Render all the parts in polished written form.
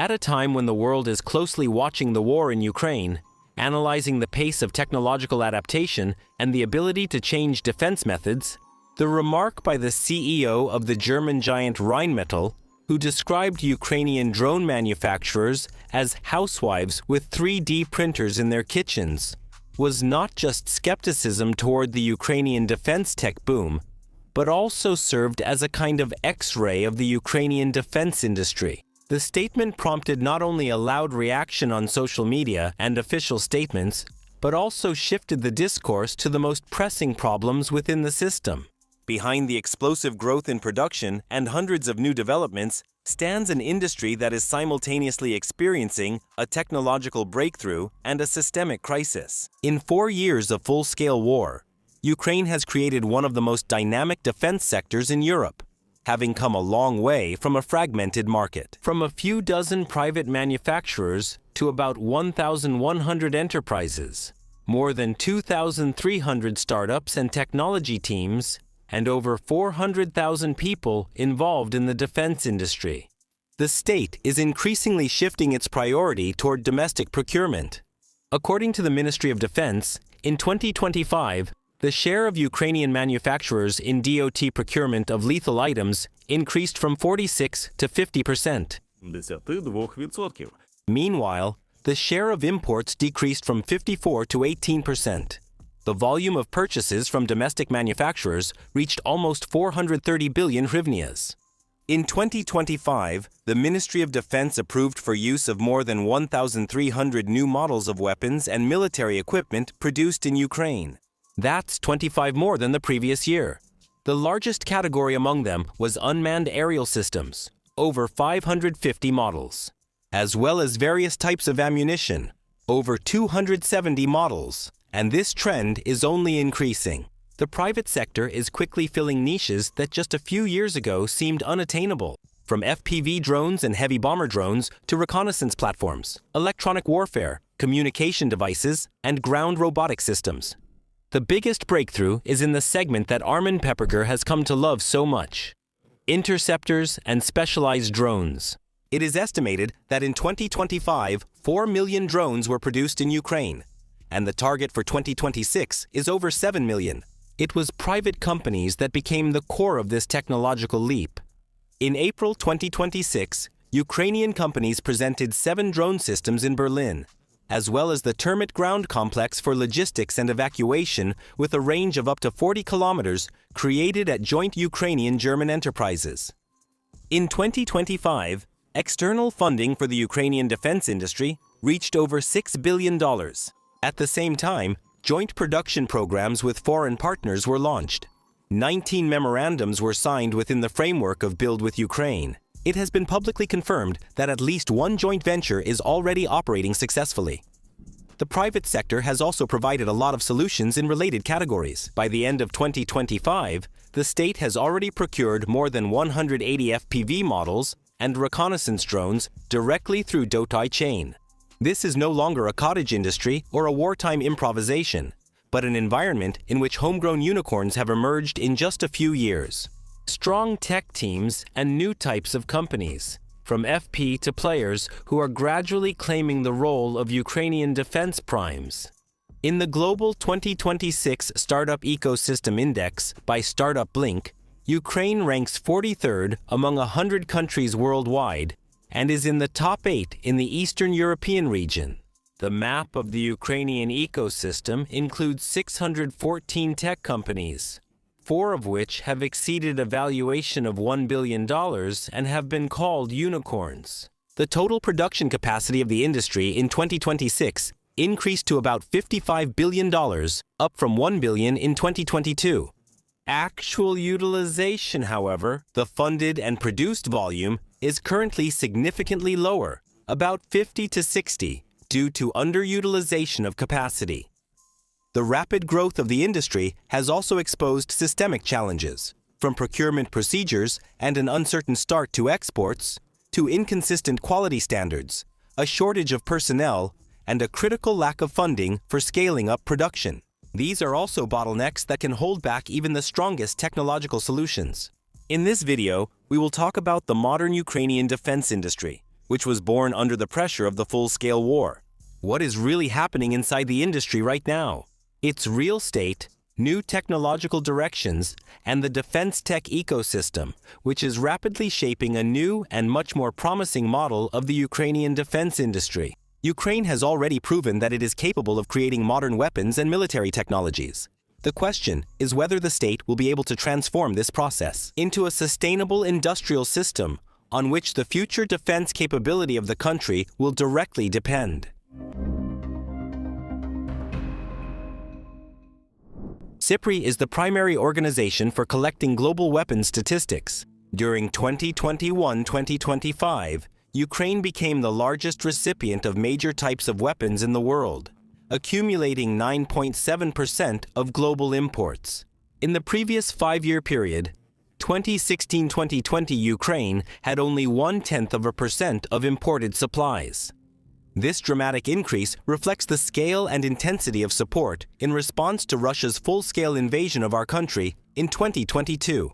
At a time when the world is closely watching the war in Ukraine, analyzing the pace of technological adaptation and the ability to change defense methods, the remark by the CEO of the German giant Rheinmetall, who described Ukrainian drone manufacturers as housewives with 3D printers in their kitchens, was not just skepticism toward the Ukrainian defense tech boom, but also served as a kind of X-ray of the Ukrainian defense industry. The statement prompted not only a loud reaction on social media and official statements, but also shifted the discourse to the most pressing problems within the system. Behind the explosive growth in production and hundreds of new developments stands an industry that is simultaneously experiencing a technological breakthrough and a systemic crisis. In 4 years of full-scale war, Ukraine has created one of the most dynamic defense sectors in Europe, having come a long way from a fragmented market. From a few dozen private manufacturers to about 1,100 enterprises, more than 2,300 startups and technology teams, and over 400,000 people involved in the defense industry. The state is increasingly shifting its priority toward domestic procurement. According to the Ministry of Defense, in 2025, the share of Ukrainian manufacturers in DOT procurement of lethal items increased from 46% to 50%. Meanwhile, the share of imports decreased from 54% to 18%. The volume of purchases from domestic manufacturers reached almost 430 billion hryvnias. In 2025, the Ministry of Defense approved for use of more than 1,300 new models of weapons and military equipment produced in Ukraine. That's 25 more than the previous year. The largest category among them was unmanned aerial systems, over 550 models, as well as various types of ammunition, over 270 models. And this trend is only increasing. The private sector is quickly filling niches that just a few years ago seemed unattainable, from FPV drones and heavy bomber drones to reconnaissance platforms, electronic warfare, communication devices, and ground robotic systems. The biggest breakthrough is in the segment that Armin Pepperger has come to love so much: interceptors and specialized drones. It is estimated that in 2025, 4 million drones were produced in Ukraine, and the target for 2026 is over 7 million. It was private companies that became the core of this technological leap. In April 2026, Ukrainian companies presented 7 drone systems in Berlin, as well as the Termit ground complex for logistics and evacuation with a range of up to 40 kilometers created at joint Ukrainian-German enterprises. In 2025, external funding for the Ukrainian defense industry reached over $6 billion. At the same time, joint production programs with foreign partners were launched. 19 memorandums were signed within the framework of Build with Ukraine. It has been publicly confirmed that at least one joint venture is already operating successfully. The private sector has also provided a lot of solutions in related categories. By the end of 2025, the state has already procured more than 180 FPV models and reconnaissance drones directly through DOT chain. This is no longer a cottage industry or a wartime improvisation, but an environment in which homegrown unicorns have emerged in just a few years. Strong tech teams and new types of companies, from FP to players who are gradually claiming the role of Ukrainian defense primes. In the Global 2026 Startup Ecosystem Index by Startup Blink, Ukraine ranks 43rd among 100 countries worldwide, and is in the top 8 in the Eastern European region. The map of the Ukrainian ecosystem includes 614 tech companies, 4 of which have exceeded a valuation of $1 billion and have been called unicorns. The total production capacity of the industry in 2026 increased to about $55 billion, up from $1 billion in 2022. Actual utilization, however, the funded and produced volume, is currently significantly lower, about 50 to 60, due to underutilization of capacity. The rapid growth of the industry has also exposed systemic challenges, from procurement procedures and an uncertain start to exports, to inconsistent quality standards, a shortage of personnel, and a critical lack of funding for scaling up production. These are also bottlenecks that can hold back even the strongest technological solutions. In this video, we will talk about the modern Ukrainian defense industry, which was born under the pressure of the full-scale war. What is really happening inside the industry right now? Its real state, new technological directions, and the defense tech ecosystem, which is rapidly shaping a new and much more promising model of the Ukrainian defense industry. Ukraine has already proven that it is capable of creating modern weapons and military technologies. The question is whether the state will be able to transform this process into a sustainable industrial system on which the future defense capability of the country will directly depend. SIPRI is the primary organization for collecting global weapons statistics. During 2021-2025, Ukraine became the largest recipient of major types of weapons in the world, accumulating 9.7% of global imports. In the previous 5-year period, 2016-2020, Ukraine had only 0.1% of imported supplies. This dramatic increase reflects the scale and intensity of support in response to Russia's full-scale invasion of our country in 2022.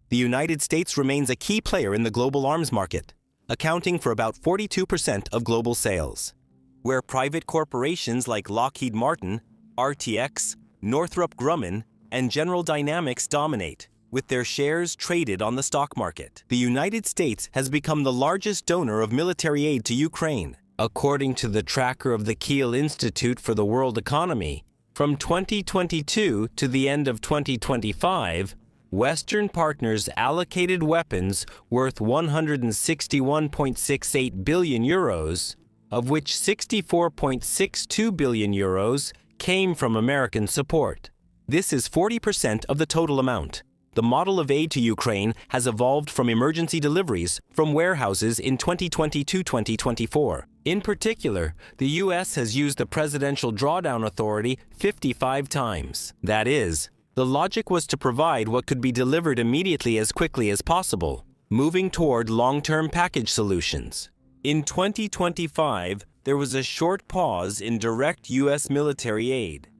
The United States remains a key player in the global arms market, accounting for about 42% of global sales, where private corporations like Lockheed Martin, RTX, Northrop Grumman, and General Dynamics dominate, with their shares traded on the stock market. The United States has become the largest donor of military aid to Ukraine. According to the tracker of the Kiel Institute for the World Economy, from 2022 to the end of 2025, Western partners allocated weapons worth 161.68 billion euros, of which 64.62 billion euros came from American support. This is 40% of the total amount. The model of aid to Ukraine has evolved from emergency deliveries from warehouses in 2020-2024. In particular, the U.S. has used the Presidential Drawdown Authority 55 times. That is, the logic was to provide what could be delivered immediately as quickly as possible, moving toward long-term package solutions. In 2025, there was a short pause in direct U.S. military aid,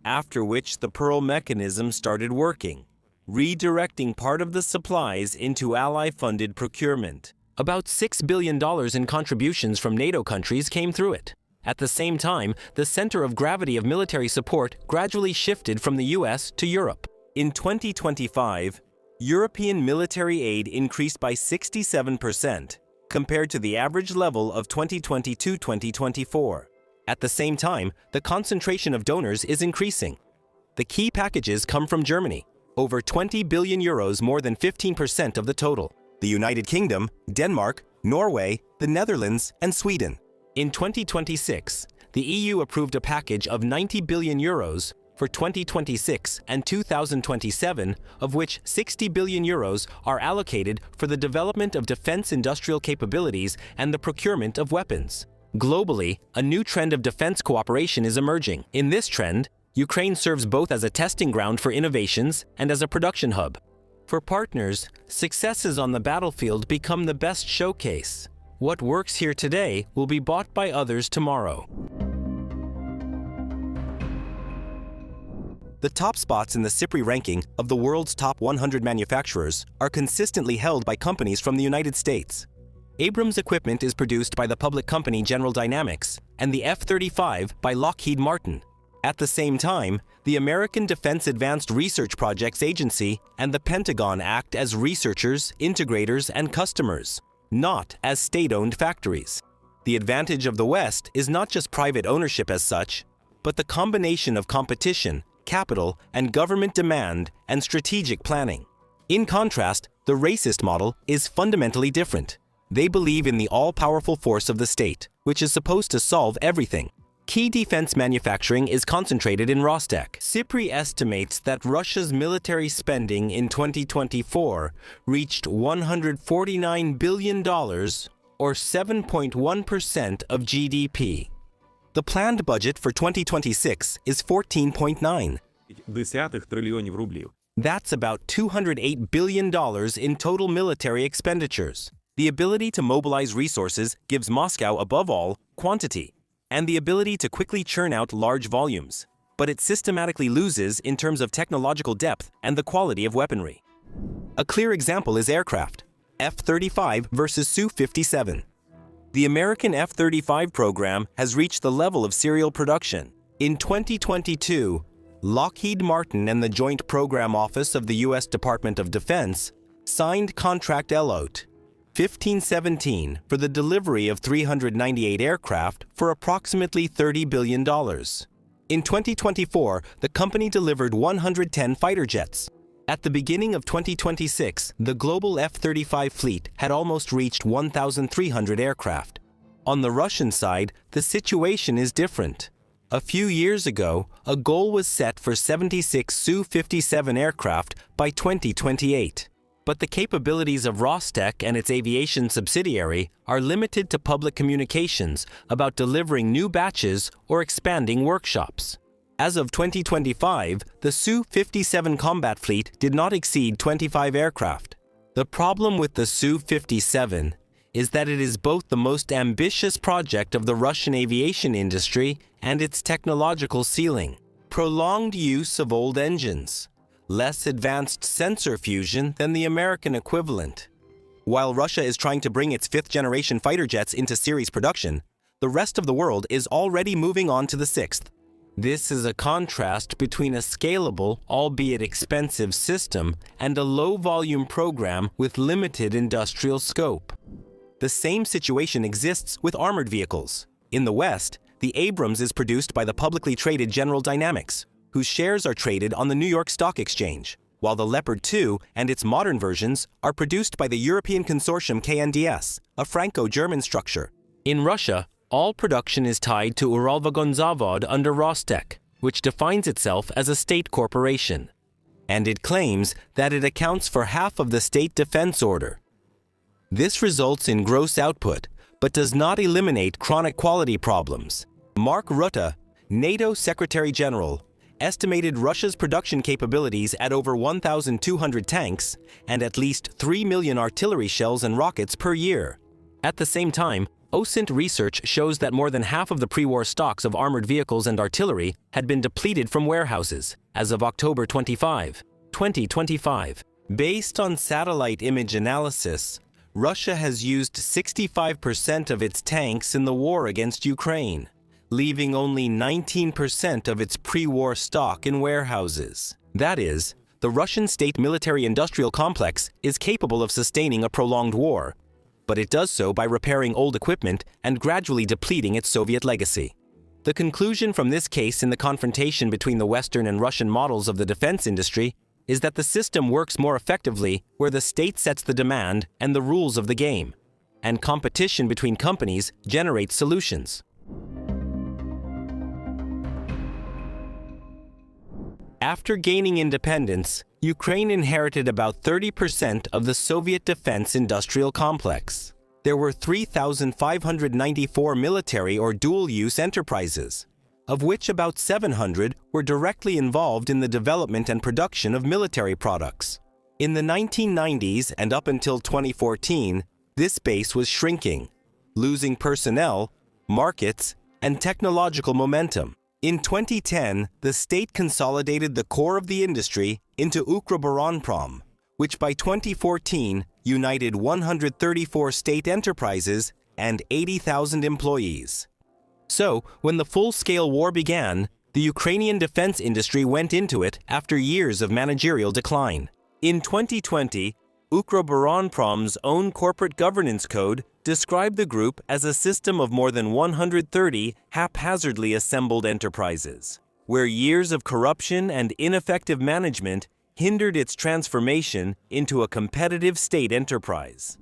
after which the Pearl mechanism started working, redirecting part of the supplies into ally-funded procurement. About $6 billion in contributions from NATO countries came through it. At the same time, the center of gravity of military support gradually shifted from the US to Europe. In 2025, European military aid increased by 67% compared to the average level of 2022-2024. At the same time, the concentration of donors is increasing. The key packages come from Germany, over 20 billion euros, more than 15% of the total. The United Kingdom, Denmark, Norway, the Netherlands, and Sweden. In 2026, the EU approved a package of 90 billion euros for 2026 and 2027, of which 60 billion euros are allocated for the development of defense industrial capabilities and the procurement of weapons. Globally, a new trend of defense cooperation is emerging. In this trend, Ukraine serves both as a testing ground for innovations and as a production hub. For partners, successes on the battlefield become the best showcase. What works here today will be bought by others tomorrow. The top spots in the SIPRI ranking of the world's top 100 manufacturers are consistently held by companies from the United States. Abrams equipment is produced by the public company General Dynamics and the F-35 by Lockheed Martin. At the same time, the American Defense Advanced Research Projects Agency and the Pentagon act as researchers, integrators, and customers, not as state-owned factories. The advantage of the West is not just private ownership as such, but the combination of competition, capital, and government demand and strategic planning. In contrast, the racist model is fundamentally different. They believe in the all-powerful force of the state, which is supposed to solve everything. Key defense manufacturing is concentrated in Rostec. SIPRI estimates that Russia's military spending in 2024 reached $149 billion, or 7.1% of GDP. The planned budget for 2026 is 14.9. трильйонів рублів. That's about $208 billion in total military expenditures. The ability to mobilize resources gives Moscow, above all, quantity, and the ability to quickly churn out large volumes. But it systematically loses in terms of technological depth and the quality of weaponry. A clear example is aircraft, F-35 versus Su-57. The American F-35 program has reached the level of serial production. In 2022, Lockheed Martin and the Joint Program Office of the U.S. Department of Defense signed Contract LOT 1517 for the delivery of 398 aircraft for approximately $30 billion. In 2024, the company delivered 110 fighter jets. At the beginning of 2026, the global F-35 fleet had almost reached 1,300 aircraft. On the Russian side, the situation is different. A few years ago, a goal was set for 76 Su-57 aircraft by 2028. But the capabilities of Rostec and its aviation subsidiary are limited to public communications about delivering new batches or expanding workshops. As of 2025, the Su-57 combat fleet did not exceed 25 aircraft. The problem with the Su-57 is that it is both the most ambitious project of the Russian aviation industry and its technological ceiling. Prolonged use of old engines, less advanced sensor fusion than the American equivalent. While Russia is trying to bring its fifth-generation fighter jets into series production, the rest of the world is already moving on to the sixth. This is a contrast between a scalable, albeit expensive system and a low-volume program with limited industrial scope. The same situation exists with armored vehicles. In the West, the Abrams is produced by the publicly traded General Dynamics, whose shares are traded on the New York Stock Exchange, while the Leopard 2 and its modern versions are produced by the European consortium KNDS, a Franco-German structure. In Russia, all production is tied to Uralvagonzavod under Rostec, which defines itself as a state corporation. And it claims that it accounts for half of the state defense order. This results in gross output, but does not eliminate chronic quality problems. Mark Rutte, NATO Secretary General, estimated Russia's production capabilities at over 1,200 tanks and at least 3 million artillery shells and rockets per year. At the same time, OSINT research shows that more than half of the pre-war stocks of armored vehicles and artillery had been depleted from warehouses as of October 25, 2025. Based on satellite image analysis, Russia has used 65% of its tanks in the war against Ukraine, leaving only 19% of its pre-war stock in warehouses. That is, the Russian state military-industrial complex is capable of sustaining a prolonged war, but it does so by repairing old equipment and gradually depleting its Soviet legacy. The conclusion from this case in the confrontation between the Western and Russian models of the defense industry is that the system works more effectively where the state sets the demand and the rules of the game, and competition between companies generates solutions. After gaining independence, Ukraine inherited about 30% of the Soviet defense industrial complex. There were 3,594 military or dual-use enterprises, of which about 700 were directly involved in the development and production of military products. In the 1990s and up until 2014, this base was shrinking, losing personnel, markets, and technological momentum. In 2010, the state consolidated the core of the industry into Ukroboronprom, which by 2014 united 134 state enterprises and 80,000 employees. So, when the full-scale war began, the Ukrainian defense industry went into it after years of managerial decline. In 2020, Ukroboronprom's own corporate governance code described the group as a system of more than 130 haphazardly assembled enterprises, where years of corruption and ineffective management hindered its transformation into a competitive state enterprise.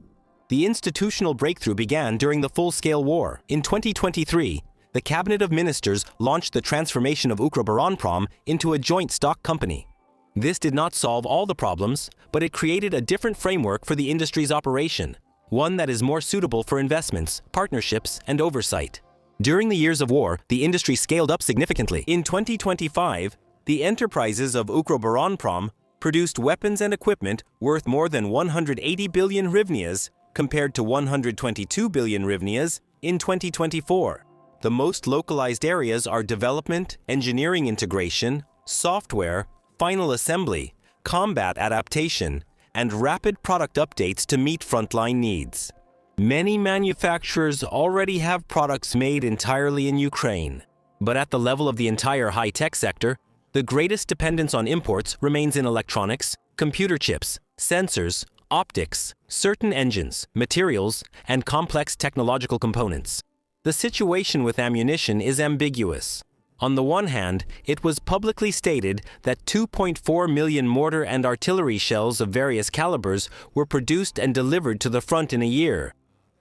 The institutional breakthrough began during the full-scale war. In 2023, the Cabinet of Ministers launched the transformation of Ukroboronprom into a joint stock company. This did not solve all the problems, but it created a different framework for the industry's operation, one that is more suitable for investments, partnerships, and oversight. During the years of war, the industry scaled up significantly. In 2025, the enterprises of Ukroboronprom produced weapons and equipment worth more than 180 billion hryvnias compared to 122 billion hryvnias in 2024. The most localized areas are development, engineering integration, software, final assembly, combat adaptation, and rapid product updates to meet frontline needs. Many manufacturers already have products made entirely in Ukraine. But at the level of the entire high-tech sector, the greatest dependence on imports remains in electronics, computer chips, sensors, optics, certain engines, materials, and complex technological components. The situation with ammunition is ambiguous. On the one hand, it was publicly stated that 2.4 million mortar and artillery shells of various calibers were produced and delivered to the front in a year,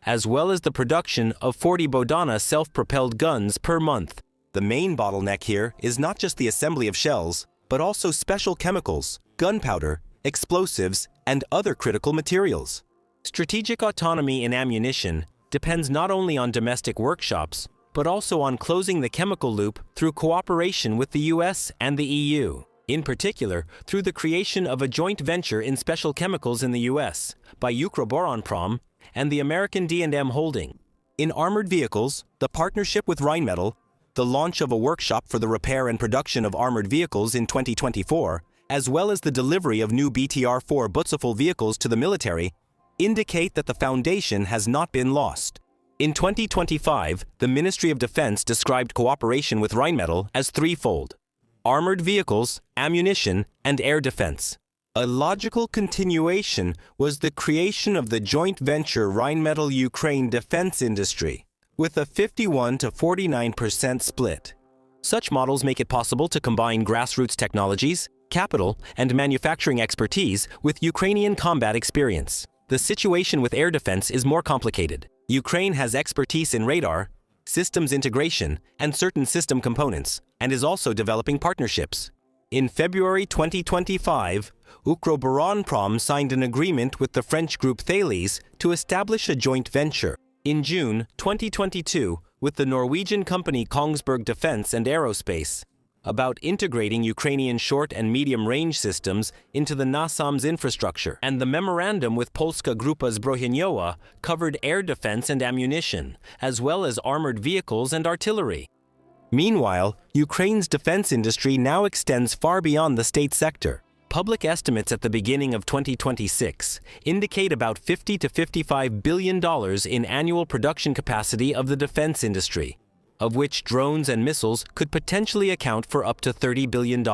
as well as the production of 40 Bodana self-propelled guns per month. The main bottleneck here is not just the assembly of shells, but also special chemicals, gunpowder, explosives, and other critical materials. Strategic autonomy in ammunition depends not only on domestic workshops, but also on closing the chemical loop through cooperation with the US and the EU. In particular, through the creation of a joint venture in special chemicals in the US by Ukroboronprom and the American D&M Holding. In armored vehicles, the partnership with Rheinmetall, the launch of a workshop for the repair and production of armored vehicles in 2024, as well as the delivery of new BTR-4 Butzefull vehicles to the military, indicate that the foundation has not been lost. In 2025, the Ministry of Defense described cooperation with Rheinmetall as threefold: armored vehicles, ammunition, and air defense. A logical continuation was the creation of the joint venture Rheinmetall Ukraine Defense Industry, with a 51 to 49% split. Such models make it possible to combine grassroots technologies, capital, and manufacturing expertise with Ukrainian combat experience. The situation with air defense is more complicated. Ukraine has expertise in radar, systems integration, and certain system components, and is also developing partnerships. In February 2025, Ukroboronprom signed an agreement with the French group Thales to establish a joint venture. In June 2022, with the Norwegian company Kongsberg Defence and Aerospace, about integrating Ukrainian short and medium-range systems into the NASAM's infrastructure, and the memorandum with Polska Grupa Zbrojeniowa covered air defense and ammunition, as well as armored vehicles and artillery. Meanwhile, Ukraine's defense industry now extends far beyond the state sector. Public estimates at the beginning of 2026 indicate about $50 to $55 billion in annual production capacity of the defense industry, of which drones and missiles could potentially account for up to $30 billion.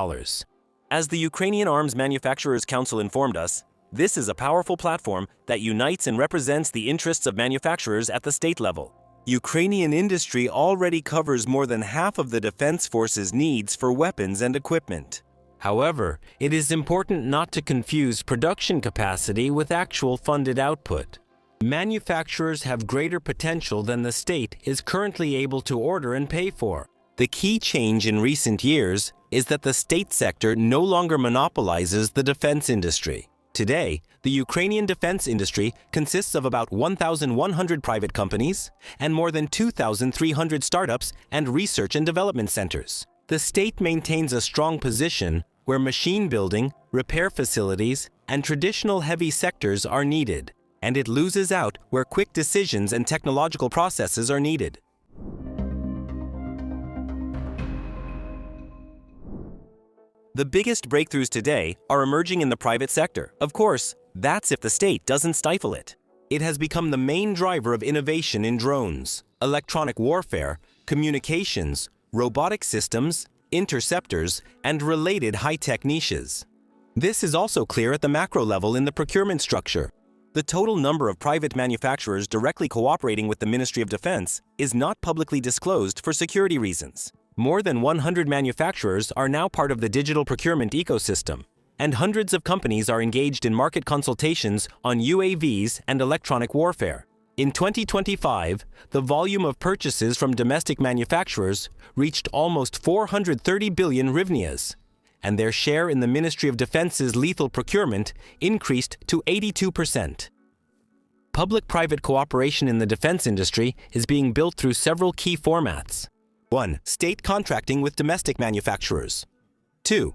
As the Ukrainian Arms Manufacturers Council informed us, this is a powerful platform that unites and represents the interests of manufacturers at the state level. Ukrainian industry already covers more than half of the Defense Force's needs for weapons and equipment. However, it is important not to confuse production capacity with actual funded output. Manufacturers have greater potential than the state is currently able to order and pay for. The key change in recent years is that the state sector no longer monopolizes the defense industry. Today, the Ukrainian defense industry consists of about 1,100 private companies and more than 2,300 startups and research and development centers. The state maintains a strong position where machine building, repair facilities, and traditional heavy sectors are needed, and it loses out where quick decisions and technological processes are needed. The biggest breakthroughs today are emerging in the private sector. Of course, that's if the state doesn't stifle it. It has become the main driver of innovation in drones, electronic warfare, communications, robotic systems, interceptors, and related high-tech niches. This is also clear at the macro level in the procurement structure. The total number of private manufacturers directly cooperating with the Ministry of Defense is not publicly disclosed for security reasons. More than 100 manufacturers are now part of the digital procurement ecosystem, and hundreds of companies are engaged in market consultations on UAVs and electronic warfare. In 2025, the volume of purchases from domestic manufacturers reached almost 430 billion hryvnias, and their share in the Ministry of Defense's lethal procurement increased to 82%. Public-private cooperation in the defense industry is being built through several key formats. 1. State contracting with domestic manufacturers. 2.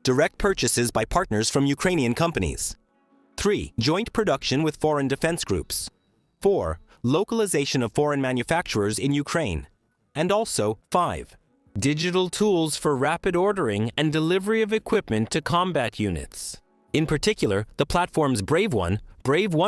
Direct purchases by partners from Ukrainian companies. 3. Joint production with foreign defense groups. 4. Localization of foreign manufacturers in Ukraine. And also 5. Digital tools for rapid ordering and delivery of equipment to combat units. In particular, the platforms Brave One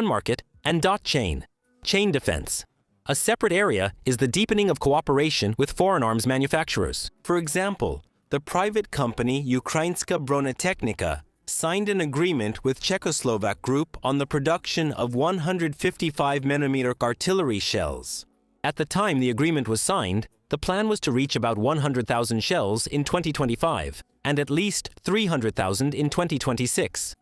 Market, and Dot Chain. Chain defense. A separate area is the deepening of cooperation with foreign arms manufacturers. For example, the private company Ukraińska Bronetechnika signed an agreement with Czechoslovak Group on the production of 155mm artillery shells. At the time the agreement was signed, the plan was to reach about 100,000 shells in 2025 and at least 300,000 in 2026.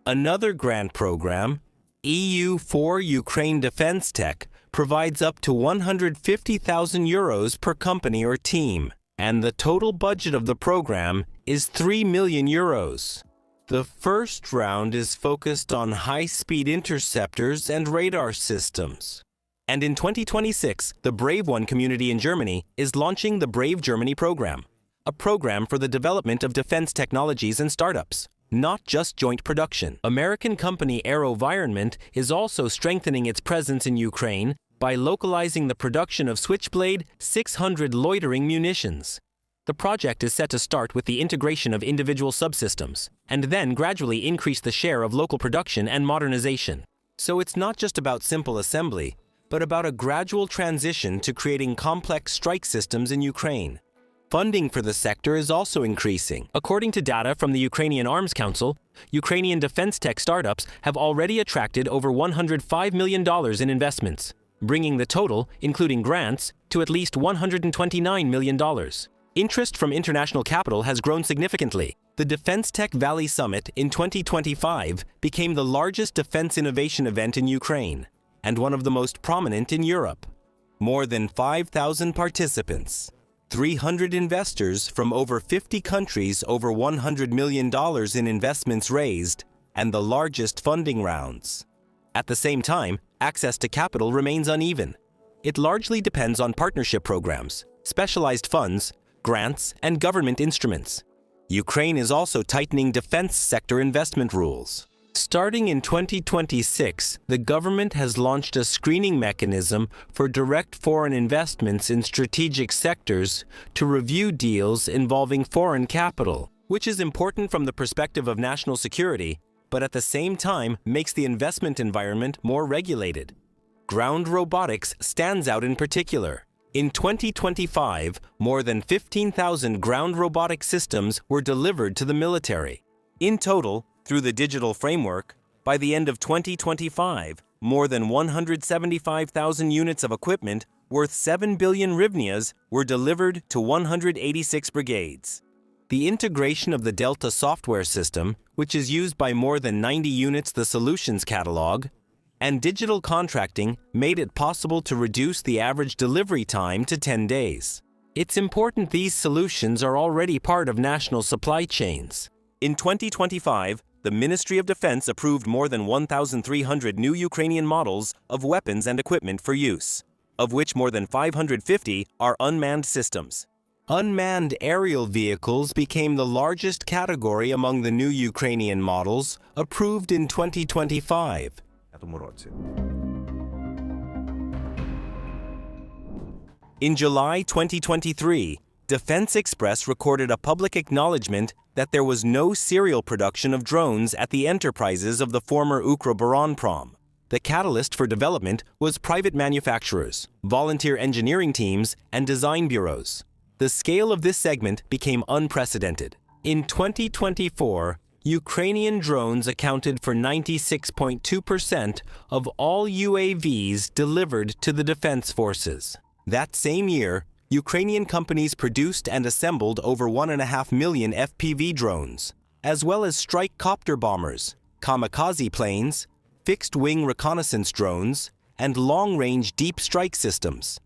Another grant program, EU for Ukraine Defense Tech, provides up to 150,000 euros per company or team, and the total budget of the program is 3 million euros. The first round is focused on high-speed interceptors and radar systems. And in 2026, the Brave One community in Germany is launching the Brave Germany program, a program for the development of defense technologies and startups, not just joint production. American company AeroVironment is also strengthening its presence in Ukraine by localizing the production of Switchblade 600 loitering munitions. The project is set to start with the integration of individual subsystems, and then gradually increase the share of local production and modernization. So it's not just about simple assembly, but about a gradual transition to creating complex strike systems in Ukraine. Funding for the sector is also increasing. According to data from the Ukrainian Arms Council, Ukrainian defense tech startups have already attracted over $105 million in investments, bringing the total, including grants, to at least $129 million. Interest from international capital has grown significantly. The Defense Tech Valley Summit in 2025 became the largest defense innovation event in Ukraine and one of the most prominent in Europe. More than 5,000 participants, 300 investors from over 50 countries, over $100 million in investments raised, and the largest funding rounds. At the same time, access to capital remains uneven. It largely depends on partnership programs, specialized funds, grants, and government instruments. Ukraine is also tightening defense sector investment rules. Starting in 2026, the government has launched a screening mechanism for direct foreign investments in strategic sectors to review deals involving foreign capital, which is important from the perspective of national security, but at the same time makes the investment environment more regulated. Ground robotics stands out in particular. In 2025, more than 15,000 ground robotic systems were delivered to the military. In total, through the digital framework, by the end of 2025, more than 175,000 units of equipment worth 7 billion hryvnias were delivered to 186 brigades. The integration of the Delta software system, which is used by more than 90 units the solutions catalog, and digital contracting made it possible to reduce the average delivery time to 10 days. It's important these solutions are already part of national supply chains. In 2025, the Ministry of Defense approved more than 1,300 new Ukrainian models of weapons and equipment for use, of which more than 550 are unmanned systems. Unmanned aerial vehicles became the largest category among the new Ukrainian models approved in 2025. In July 2023, Defense Express recorded a public acknowledgement that there was no serial production of drones at the enterprises of the former Ukroboronprom. The catalyst for development was private manufacturers, volunteer engineering teams, and design bureaus. The scale of this segment became unprecedented. In 2024, Ukrainian drones accounted for 96.2% of all UAVs delivered to the defense forces. That same year, Ukrainian companies produced and assembled over 1.5 million FPV drones, as well as strike copter bombers, kamikaze planes, fixed-wing reconnaissance drones, and long-range deep strike systems.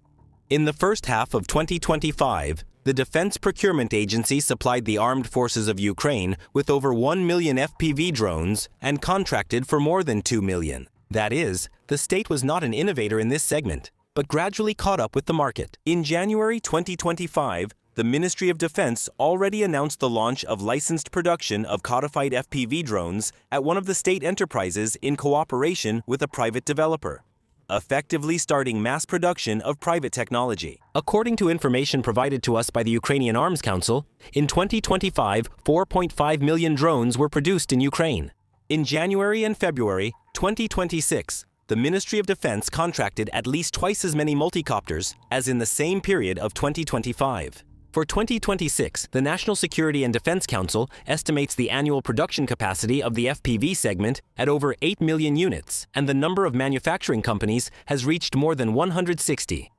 In the first half of 2025, the Defense Procurement Agency supplied the armed forces of Ukraine with over 1 million FPV drones and contracted for more than 2 million. That is, the state was not an innovator in this segment, but gradually caught up with the market. In January 2025, the Ministry of Defense already announced the launch of licensed production of codified FPV drones at one of the state enterprises in cooperation with a private developer, effectively starting mass production of private technology. According to information provided to us by the Ukrainian Arms Council, in 2025, 4.5 million drones were produced in Ukraine. In January and February 2026, the Ministry of Defense contracted at least twice as many multicopters as in the same period of 2025. For 2026, the National Security and Defense Council estimates the annual production capacity of the FPV segment at over 8 million units, and the number of manufacturing companies has reached more than 160.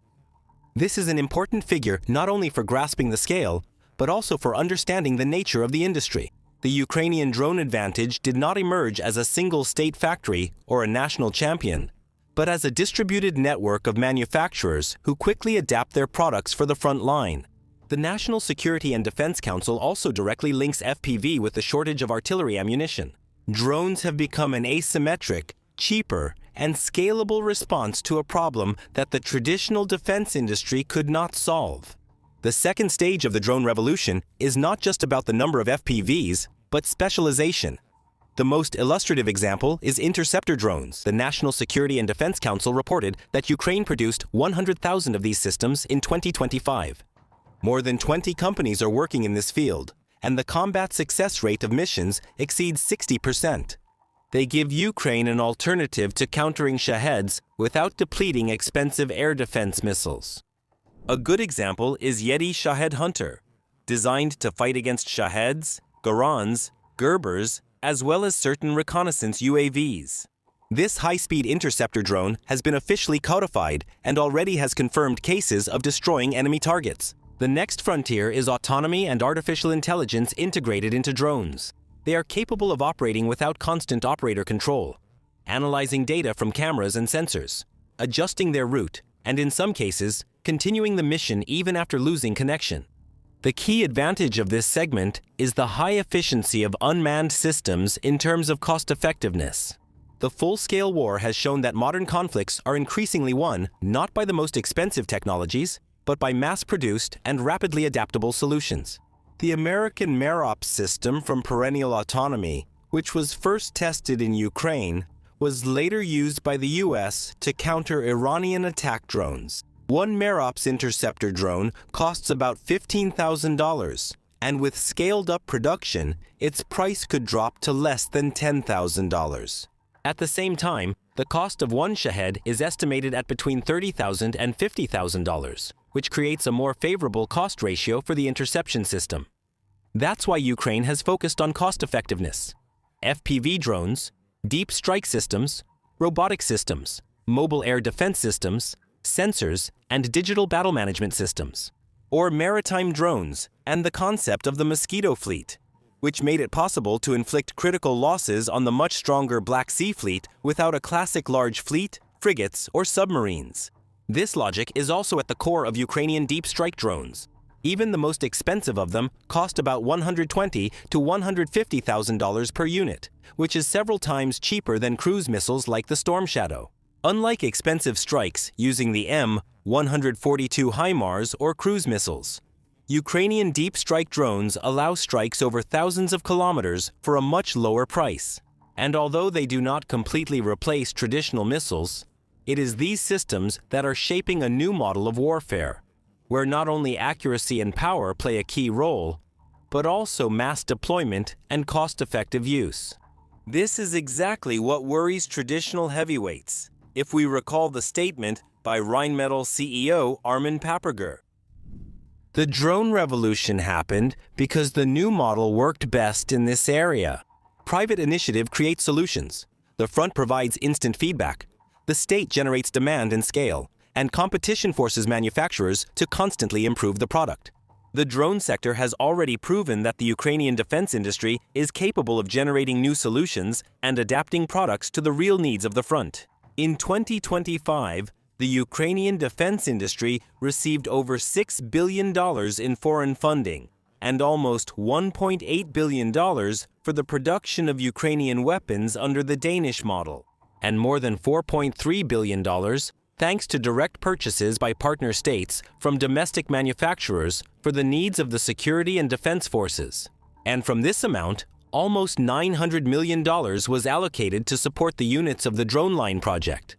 This is an important figure not only for grasping the scale, but also for understanding the nature of the industry. The Ukrainian drone advantage did not emerge as a single state factory or a national champion, but as a distributed network of manufacturers who quickly adapt their products for the front line. The National Security and Defense Council also directly links FPV with the shortage of artillery ammunition. Drones have become an asymmetric, cheaper, and scalable response to a problem that the traditional defense industry could not solve. The second stage of the drone revolution is not just about the number of FPVs, but specialization. The most illustrative example is interceptor drones. The National Security and Defense Council reported that Ukraine produced 100,000 of these systems in 2025. More than 20 companies are working in this field, and the combat success rate of missions exceeds 60%. They give Ukraine an alternative to countering Shaheds without depleting expensive air defense missiles. A good example is Yeti Shahed Hunter, designed to fight against Shaheds, Garans, Gerbers, as well as certain reconnaissance UAVs. This high-speed interceptor drone has been officially codified and already has confirmed cases of destroying enemy targets. The next frontier is autonomy and artificial intelligence integrated into drones. They are capable of operating without constant operator control, analyzing data from cameras and sensors, adjusting their route, and in some cases, continuing the mission even after losing connection. The key advantage of this segment is the high efficiency of unmanned systems in terms of cost-effectiveness. The full-scale war has shown that modern conflicts are increasingly won not by the most expensive technologies, but by mass-produced and rapidly adaptable solutions. The American MEROP system from Perennial Autonomy, which was first tested in Ukraine, was later used by the US to counter Iranian attack drones. One MEROPS interceptor drone costs about $15,000, and with scaled-up production, its price could drop to less than $10,000. At the same time, the cost of one Shahed is estimated at between $30,000 and $50,000, which creates a more favorable cost ratio for the interception system. That's why Ukraine has focused on cost-effectiveness. FPV drones, deep strike systems, robotic systems, mobile air defense systems, sensors, and digital battle management systems, or maritime drones and the concept of the Mosquito fleet, which made it possible to inflict critical losses on the much stronger Black Sea fleet without a classic large fleet, frigates, or submarines. This logic is also at the core of Ukrainian deep strike drones. Even the most expensive of them cost about $120,000 to $150,000 per unit, which is several times cheaper than cruise missiles like the Storm Shadow. Unlike expensive strikes using the M142 HIMARS or cruise missiles, Ukrainian deep strike drones allow strikes over thousands of kilometers for a much lower price. And although they do not completely replace traditional missiles, it is these systems that are shaping a new model of warfare, where not only accuracy and power play a key role, but also mass deployment and cost-effective use. This is exactly what worries traditional heavyweights, if we recall the statement by Rheinmetall CEO Armin Paperger. The drone revolution happened because the new model worked best in this area. Private initiative creates solutions. The front provides instant feedback. The state generates demand and scale, and competition forces manufacturers to constantly improve the product. The drone sector has already proven that the Ukrainian defense industry is capable of generating new solutions and adapting products to the real needs of the front. In 2025, the Ukrainian defense industry received over $6 billion in foreign funding and almost $1.8 billion for the production of Ukrainian weapons under the Danish model, and more than $4.3 billion thanks to direct purchases by partner states from domestic manufacturers for the needs of the security and defense forces. And from this amount, almost $900 million was allocated to support the units of the drone line project.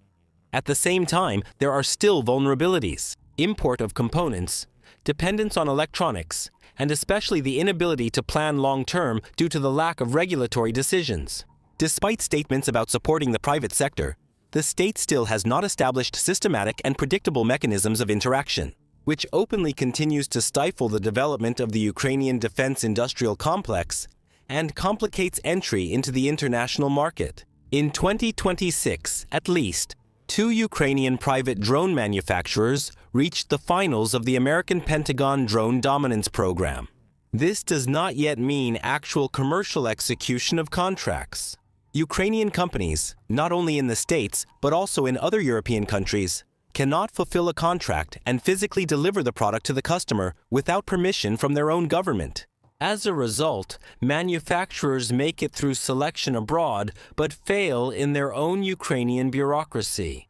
At the same time, there are still vulnerabilities: import of components, dependence on electronics, and especially the inability to plan long-term due to the lack of regulatory decisions. Despite statements about supporting the private sector, the state still has not established systematic and predictable mechanisms of interaction, which openly continues to stifle the development of the Ukrainian defense industrial complex and complicates entry into the international market. In 2026, at least, 2 Ukrainian private drone manufacturers reached the finals of the American Pentagon Drone Dominance Program. This does not yet mean actual commercial execution of contracts. Ukrainian companies, not only in the States but also in other European countries, cannot fulfill a contract and physically deliver the product to the customer without permission from their own government. As a result, manufacturers make it through selection abroad but fail in their own Ukrainian bureaucracy.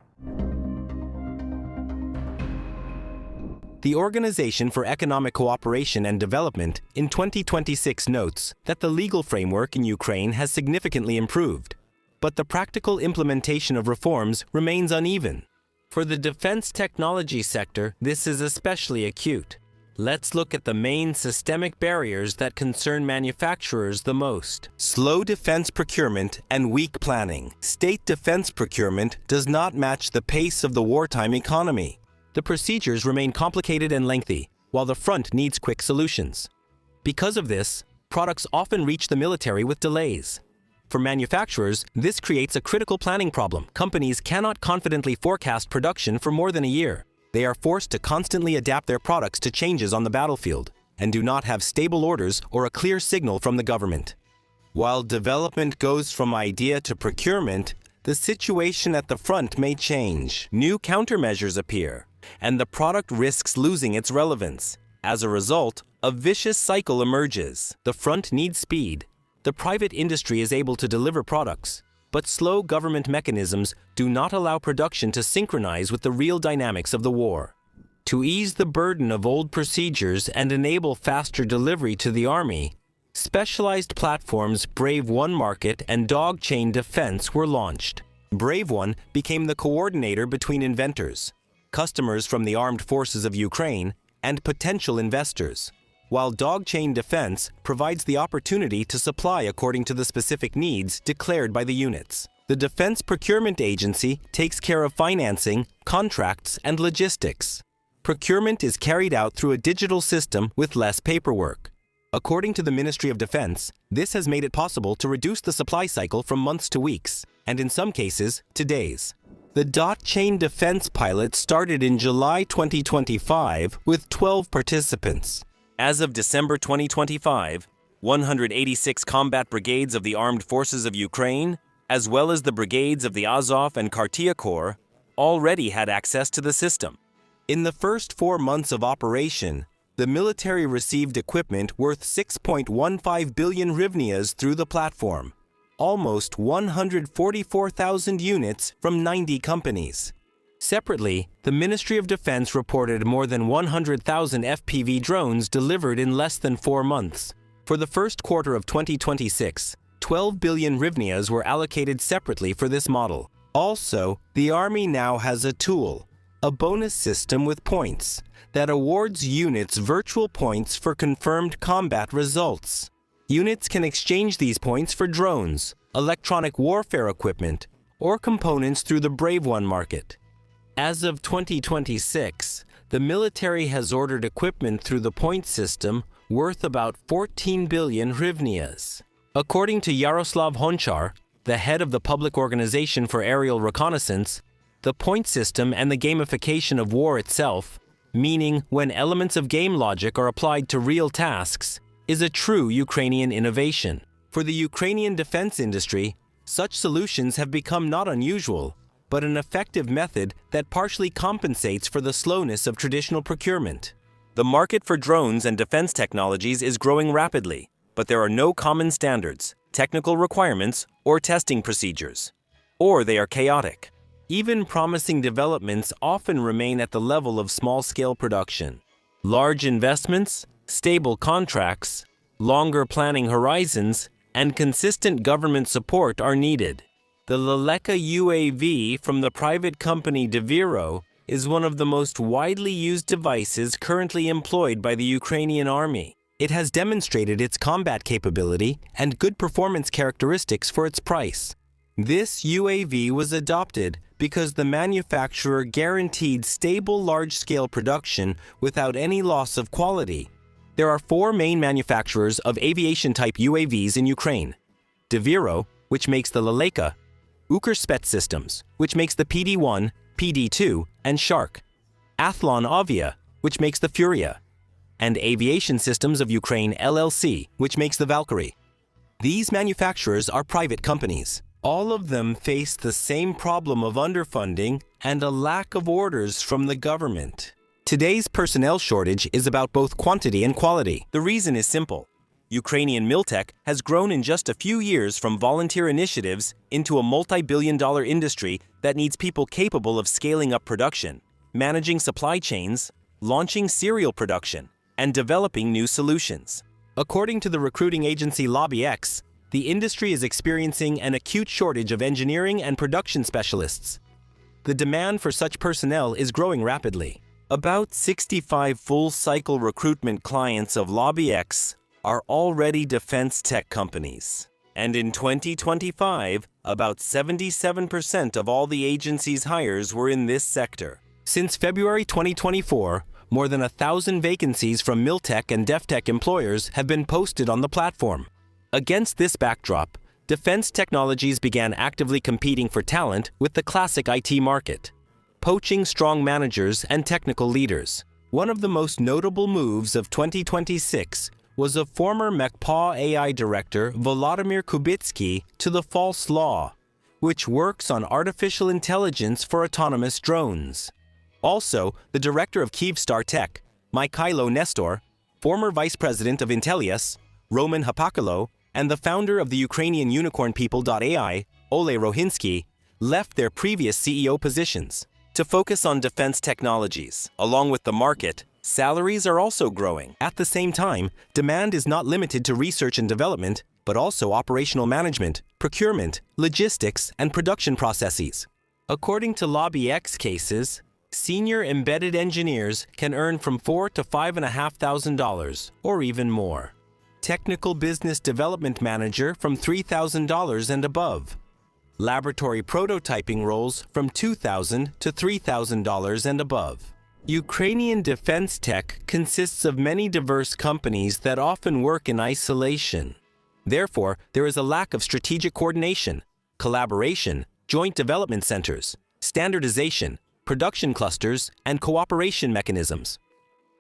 The Organization for Economic Cooperation and Development in 2026 notes that the legal framework in Ukraine has significantly improved, but the practical implementation of reforms remains uneven. For the defense technology sector, this is especially acute. Let's look at the main systemic barriers that concern manufacturers the most. Slow defense procurement and weak planning. State defense procurement does not match the pace of the wartime economy. The procedures remain complicated and lengthy, while the front needs quick solutions. Because of this, products often reach the military with delays. For manufacturers, this creates a critical planning problem. Companies cannot confidently forecast production for more than a year. They are forced to constantly adapt their products to changes on the battlefield and do not have stable orders or a clear signal from the government. While development goes from idea to procurement, the situation at the front may change. New countermeasures appear, and the product risks losing its relevance. As a result, a vicious cycle emerges. The front needs speed. The private industry is able to deliver products, but slow government mechanisms do not allow production to synchronize with the real dynamics of the war. To ease the burden of old procedures and enable faster delivery to the army, specialized platforms Brave One Market and Dog Chain Defense were launched. Brave One became the coordinator between inventors, customers from the armed forces of Ukraine, and potential investors, while Dog Chain Defense provides the opportunity to supply according to the specific needs declared by the units. The Defense Procurement Agency takes care of financing, contracts, and logistics. Procurement is carried out through a digital system with less paperwork. According to the Ministry of Defense, this has made it possible to reduce the supply cycle from months to weeks, and in some cases, to days. The Dot Chain Defense pilot started in July 2025 with 12 participants. As of December 2025, 186 combat brigades of the Armed Forces of Ukraine, as well as the brigades of the Azov and Kartia Corps, already had access to the system. In the first 4 months of operation, the military received equipment worth 6.15 billion hryvnias through the platform, almost 144,000 units from 90 companies. Separately, the Ministry of Defense reported more than 100,000 FPV drones delivered in less than 4 months. For the first quarter of 2026, 12 billion hryvnias were allocated separately for this model. Also, the Army now has a tool, a bonus system with points, that awards units virtual points for confirmed combat results. Units can exchange these points for drones, electronic warfare equipment, or components through the Brave One market. As of 2026, the military has ordered equipment through the point system worth about 14 billion hryvnias. According to Yaroslav Honchar, the head of the Public Organization for Aerial Reconnaissance, the point system and the gamification of war itself, meaning when elements of game logic are applied to real tasks, is a true Ukrainian innovation. For the Ukrainian defense industry, such solutions have become not unusual, but an effective method that partially compensates for the slowness of traditional procurement. The market for drones and defense technologies is growing rapidly, but there are no common standards, technical requirements, or testing procedures. Or they are chaotic. Even promising developments often remain at the level of small-scale production. Large investments, stable contracts, longer planning horizons, and consistent government support are needed. The Leleka UAV from the private company Deviro is one of the most widely used devices currently employed by the Ukrainian army. It has demonstrated its combat capability and good performance characteristics for its price. This UAV was adopted because the manufacturer guaranteed stable large-scale production without any loss of quality. There are 4 main manufacturers of aviation-type UAVs in Ukraine: Deviro, which makes the Leleka; Ukrsspetssystems, which makes the PD-1, PD-2, and Shark; Athlon Avia, which makes the Furia; and Aviation Systems of Ukraine LLC, which makes the Valkyrie. These manufacturers are private companies. All of them face the same problem of underfunding and a lack of orders from the government. Today's personnel shortage is about both quantity and quality. The reason is simple. Ukrainian Miltech has grown in just a few years from volunteer initiatives into a multi-billion-dollar industry that needs people capable of scaling up production, managing supply chains, launching serial production, and developing new solutions. According to the recruiting agency LobbyX, the industry is experiencing an acute shortage of engineering and production specialists. The demand for such personnel is growing rapidly. About 65 full-cycle recruitment clients of LobbyX are already defense tech companies. And in 2025, about 77% of all the agency's hires were in this sector. Since February 2024, more than 1,000 vacancies from Miltech and DefTech employers have been posted on the platform. Against this backdrop, defense technologies began actively competing for talent with the classic IT market, poaching strong managers and technical leaders. One of the most notable moves of 2026 was of former MacPaw AI director Volodymyr Kubitsky to the False Law, which works on artificial intelligence for autonomous drones. Also, the director of Kyivstar Tech, Mikhailo Nestor, former vice president of Intelias, Roman Hapakalo, and the founder of the Ukrainian unicorn People.ai, Ole Rohinsky, left their previous CEO positions to focus on defense technologies. Along with the market, salaries are also growing. At the same time, demand is not limited to research and development, but also operational management, procurement, logistics, and production processes. According to LobbyX cases, senior embedded engineers can earn from $4,000 to $5,500 or even more. Technical business development manager from $3,000 and above. Laboratory prototyping roles from $2,000 to $3,000 and above. Ukrainian defense tech consists of many diverse companies that often work in isolation. Therefore, there is a lack of strategic coordination, collaboration, joint development centers, standardization, production clusters, and cooperation mechanisms.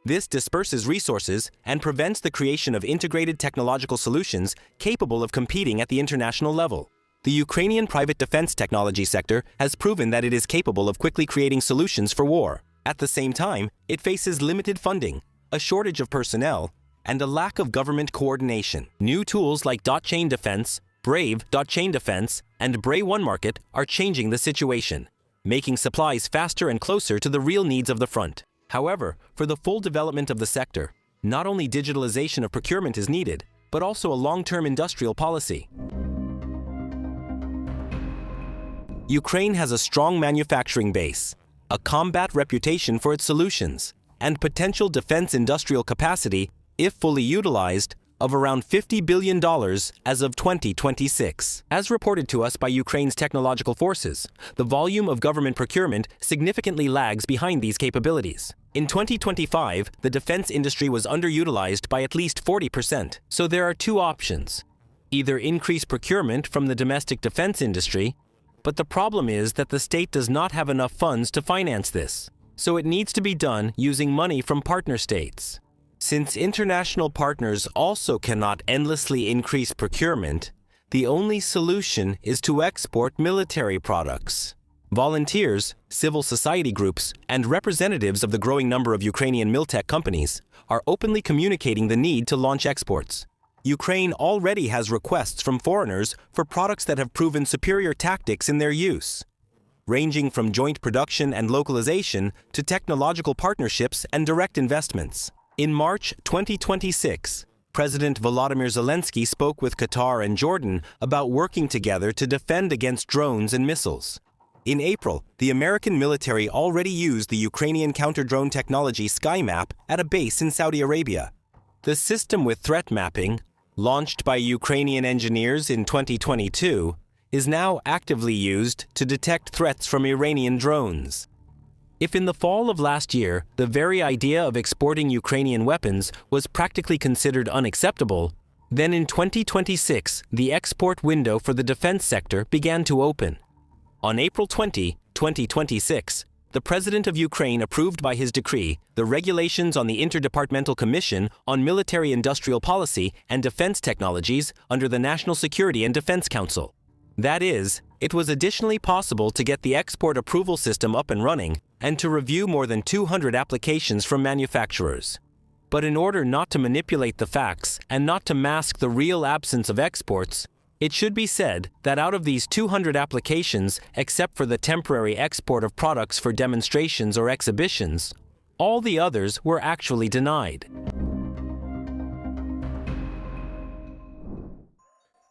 This disperses resources and prevents the creation of integrated technological solutions capable of competing at the international level. The Ukrainian private defense technology sector has proven that it is capable of quickly creating solutions for war. At the same time, it faces limited funding, a shortage of personnel, and a lack of government coordination. New tools like Chain Defense, Brave Chain Defense, and Bray One Market are changing the situation, making supplies faster and closer to the real needs of the front. However, for the full development of the sector, not only digitalization of procurement is needed, but also a long-term industrial policy. Ukraine has a strong manufacturing base, a combat reputation for its solutions, and potential defense industrial capacity, if fully utilized, of around $50 billion as of 2026. As reported to us by Ukraine's technological forces, the volume of government procurement significantly lags behind these capabilities. In 2025, the defense industry was underutilized by at least 40%. So there are two options. Either increase procurement from the domestic defense industry, but the problem is that the state does not have enough funds to finance this. So it needs to be done using money from partner states. Since international partners also cannot endlessly increase procurement, the only solution is to export military products. Volunteers, civil society groups, and representatives of the growing number of Ukrainian Miltech companies are openly communicating the need to launch exports. Ukraine already has requests from foreigners for products that have proven superior tactics in their use, ranging from joint production and localization to technological partnerships and direct investments. In March 2026, President Volodymyr Zelensky spoke with Qatar and Jordan about working together to defend against drones and missiles. In April, the American military already used the Ukrainian counter-drone technology SkyMap at a base in Saudi Arabia. The system with threat mapping, launched by Ukrainian engineers in 2022, is now actively used to detect threats from Iranian drones. If in the fall of last year, the very idea of exporting Ukrainian weapons was practically considered unacceptable, then in 2026, the export window for the defense sector began to open. On April 20, 2026, the President of Ukraine approved by his decree the regulations on the Interdepartmental Commission on Military Industrial Policy and Defense Technologies under the National Security and Defense Council. That is, it was additionally possible to get the export approval system up and running and to review more than 200 applications from manufacturers. But in order not to manipulate the facts and not to mask the real absence of exports, it should be said that out of these 200 applications, except for the temporary export of products for demonstrations or exhibitions, all the others were actually denied.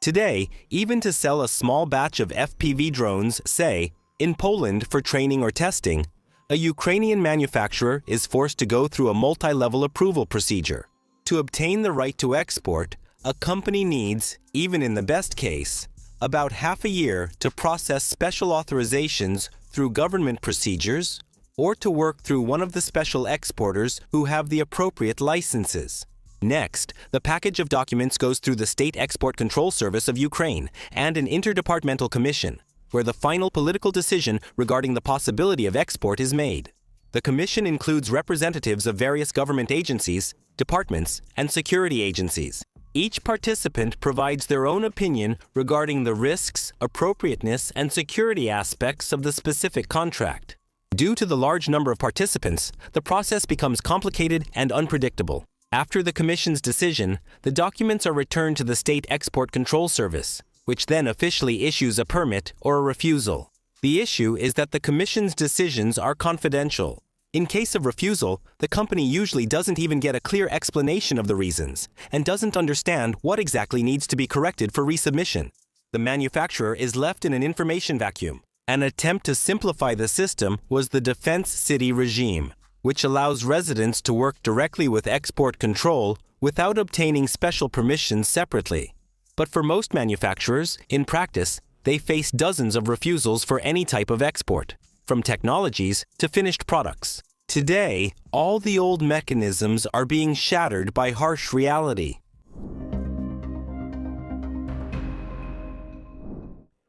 Today, even to sell a small batch of FPV drones, say, in Poland for training or testing, a Ukrainian manufacturer is forced to go through a multi-level approval procedure. To obtain the right to export, a company needs, even in the best case, about half a year to process special authorizations through government procedures or to work through one of the special exporters who have the appropriate licenses. Next, the package of documents goes through the State Export Control Service of Ukraine and an interdepartmental commission, where the final political decision regarding the possibility of export is made. The commission includes representatives of various government agencies, departments, and security agencies. Each participant provides their own opinion regarding the risks, appropriateness, and security aspects of the specific contract. Due to the large number of participants, the process becomes complicated and unpredictable. After the Commission's decision, the documents are returned to the State Export Control Service, which then officially issues a permit or a refusal. The issue is that the Commission's decisions are confidential. In case of refusal, the company usually doesn't even get a clear explanation of the reasons and doesn't understand what exactly needs to be corrected for resubmission. The manufacturer is left in an information vacuum. An attempt to simplify the system was the Defense City regime, which allows residents to work directly with export control without obtaining special permissions separately. But for most manufacturers, in practice, they face dozens of refusals for any type of export, from technologies to finished products. Today, all the old mechanisms are being shattered by harsh reality.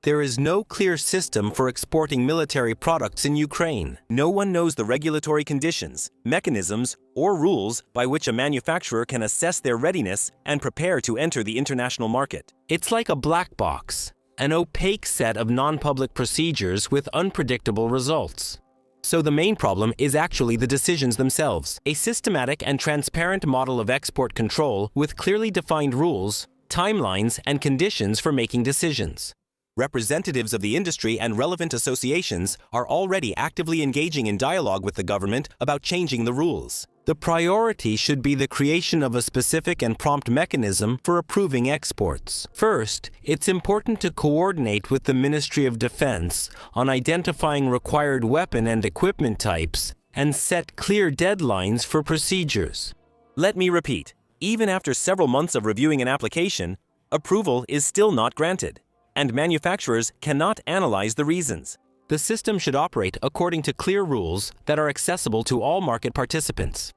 There is no clear system for exporting military products in Ukraine. No one knows the regulatory conditions, mechanisms, or rules by which a manufacturer can assess their readiness and prepare to enter the international market. It's like a black box, an opaque set of non-public procedures with unpredictable results. So the main problem is actually the decisions themselves. A systematic and transparent model of export control with clearly defined rules, timelines, and conditions for making decisions. Representatives of the industry and relevant associations are already actively engaging in dialogue with the government about changing the rules. The priority should be the creation of a specific and prompt mechanism for approving exports. First, it's important to coordinate with the Ministry of Defense on identifying required weapon and equipment types and set clear deadlines for procedures. Let me repeat, even after several months of reviewing an application, approval is still not granted, and manufacturers cannot analyze the reasons. The system should operate according to clear rules that are accessible to all market participants.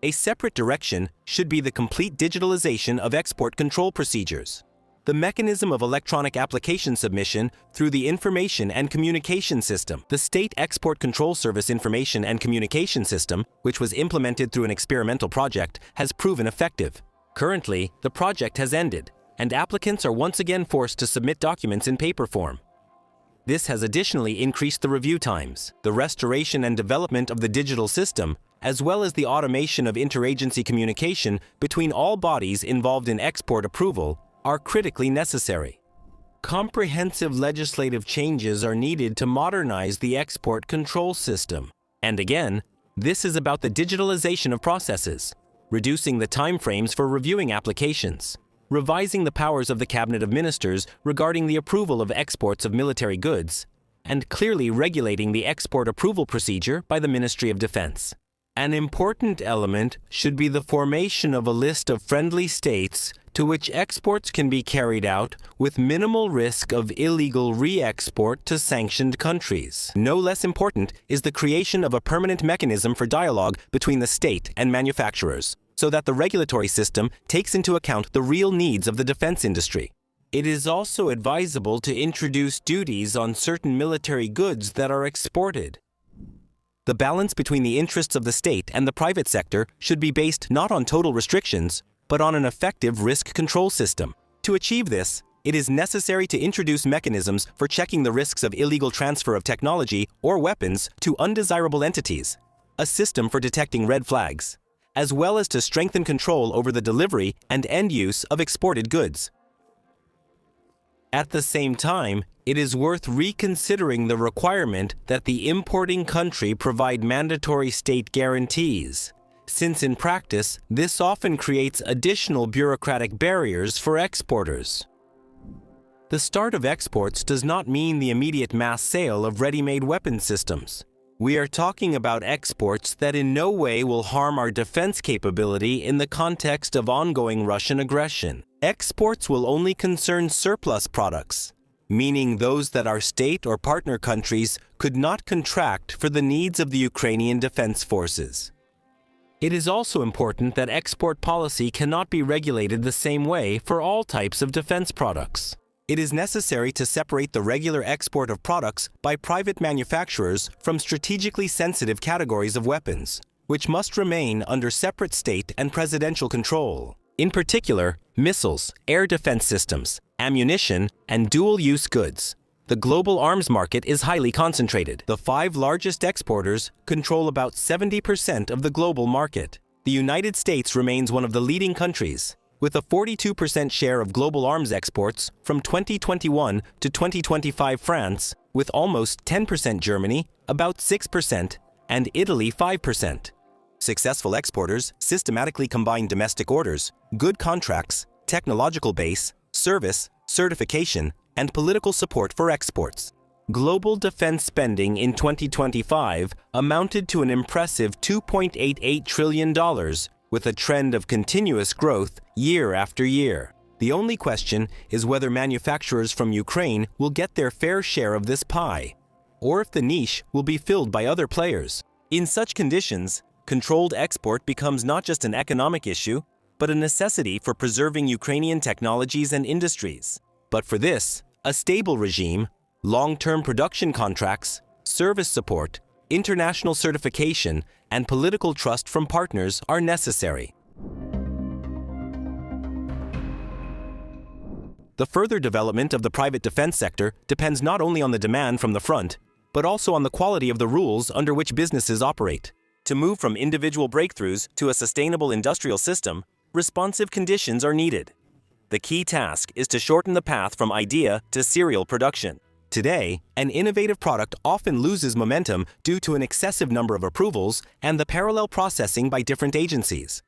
A separate direction should be the complete digitalization of export control procedures. The mechanism of electronic application submission through the Information and Communication System. The State Export Control Service Information and Communication System, which was implemented through an experimental project, has proven effective. Currently, the project has ended, and applicants are once again forced to submit documents in paper form. This has additionally increased the review times. The restoration and development of the digital system, as well as the automation of interagency communication between all bodies involved in export approval, are critically necessary. Comprehensive legislative changes are needed to modernize the export control system. And again, this is about the digitalization of processes, reducing the timeframes for reviewing applications, revising the powers of the Cabinet of Ministers regarding the approval of exports of military goods, and clearly regulating the export approval procedure by the Ministry of Defense. An important element should be the formation of a list of friendly states to which exports can be carried out with minimal risk of illegal re-export to sanctioned countries. No less important is the creation of a permanent mechanism for dialogue between the state and manufacturers, so that the regulatory system takes into account the real needs of the defense industry. It is also advisable to introduce duties on certain military goods that are exported. The balance between the interests of the state and the private sector should be based not on total restrictions, but on an effective risk control system. To achieve this, it is necessary to introduce mechanisms for checking the risks of illegal transfer of technology or weapons to undesirable entities, a system for detecting red flags, as well as to strengthen control over the delivery and end use of exported goods. At the same time, it is worth reconsidering the requirement that the importing country provide mandatory state guarantees, since in practice, this often creates additional bureaucratic barriers for exporters. The start of exports does not mean the immediate mass sale of ready-made weapon systems. We are talking about exports that in no way will harm our defense capability in the context of ongoing Russian aggression. Exports will only concern surplus products, meaning those that our state or partner countries could not contract for the needs of the Ukrainian defense forces. It is also important that export policy cannot be regulated the same way for all types of defense products. It is necessary to separate the regular export of products by private manufacturers from strategically sensitive categories of weapons, which must remain under separate state and presidential control. In particular, missiles, air defense systems, ammunition, and dual-use goods. The global arms market is highly concentrated. The 5 largest exporters control about 70% of the global market. The United States remains one of the leading countries, with a 42% share of global arms exports from 2021 to 2025. France, with almost 10%, Germany, about 6%, and Italy 5%. Successful exporters systematically combine domestic orders, good contracts, technological base, service, certification, and political support for exports. Global defense spending in 2025 amounted to an impressive $2.88 trillion, with a trend of continuous growth year after year. The only question is whether manufacturers from Ukraine will get their fair share of this pie, or if the niche will be filled by other players. In such conditions, controlled export becomes not just an economic issue, but a necessity for preserving Ukrainian technologies and industries. But for this, a stable regime, long-term production contracts, service support, international certification, and political trust from partners are necessary. The further development of the private defense sector depends not only on the demand from the front, but also on the quality of the rules under which businesses operate. To move from individual breakthroughs to a sustainable industrial system, responsive conditions are needed. The key task is to shorten the path from idea to serial production. Today, an innovative product often loses momentum due to an excessive number of approvals and the parallel processing by different agencies.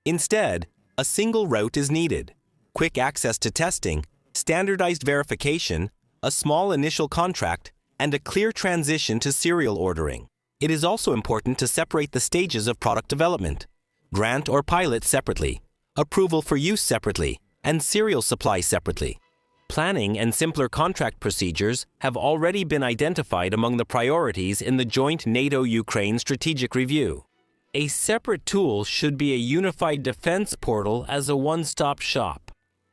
Instead, a single route is needed: quick access to testing, standardized verification, a small initial contract, and a clear transition to serial ordering. It is also important to separate the stages of product development: grant or pilot separately, approval for use separately, and serial supply separately. Planning and simpler contract procedures have already been identified among the priorities in the joint NATO-Ukraine strategic review. A separate tool should be a unified defense portal as a one-stop shop.